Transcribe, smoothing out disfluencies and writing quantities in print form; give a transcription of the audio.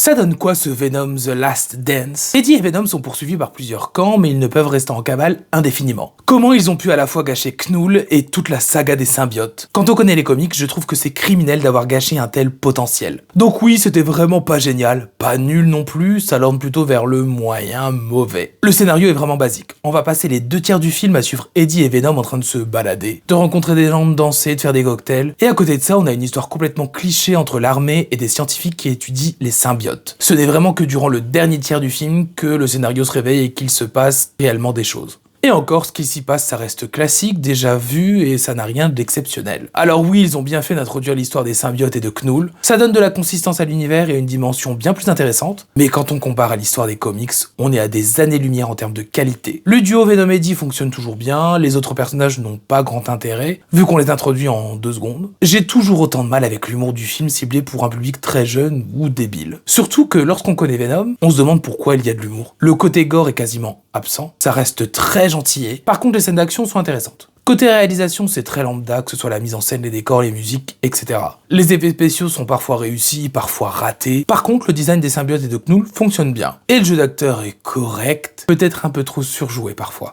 Ça donne quoi ce Venom The Last Dance? Eddie et Venom sont poursuivis par plusieurs camps, mais ils ne peuvent rester en cavale indéfiniment. Comment ils ont pu à la fois gâcher Knull et toute la saga des symbiotes? Quand on connaît les comics, je trouve que c'est criminel d'avoir gâché un tel potentiel. Donc oui, c'était vraiment pas génial, pas nul non plus, ça l'orne plutôt vers le moyen mauvais. Le scénario est vraiment basique. On va passer les 2 tiers du film à suivre Eddie et Venom en train de se balader, de rencontrer des gens, de danser, de faire des cocktails. Et à côté de ça, on a une histoire complètement cliché entre l'armée et des scientifiques qui étudient les symbiotes. Ce n'est vraiment que durant le dernier tiers du film que le scénario se réveille et qu'il se passe réellement des choses. Et encore, ce qui s'y passe, ça reste classique, déjà vu, et ça n'a rien d'exceptionnel. Alors oui, ils ont bien fait d'introduire l'histoire des symbiotes et de Knull, ça donne de la consistance à l'univers et une dimension bien plus intéressante, mais quand on compare à l'histoire des comics, on est à des années-lumière en termes de qualité. Le duo Venom-Eddie fonctionne toujours bien, les autres personnages n'ont pas grand intérêt, vu qu'on les introduit en 2 secondes. J'ai toujours autant de mal avec l'humour du film ciblé pour un public très jeune ou débile. Surtout que lorsqu'on connaît Venom, on se demande pourquoi il y a de l'humour. Le côté gore est quasiment absent, ça reste très gentillet. Par contre, les scènes d'action sont intéressantes. Côté réalisation, c'est très lambda, que ce soit la mise en scène, les décors, les musiques, etc. Les effets spéciaux sont parfois réussis, parfois ratés. Par contre, le design des symbiotes et de Knull fonctionne bien. Et le jeu d'acteur est correct, peut-être un peu trop surjoué parfois.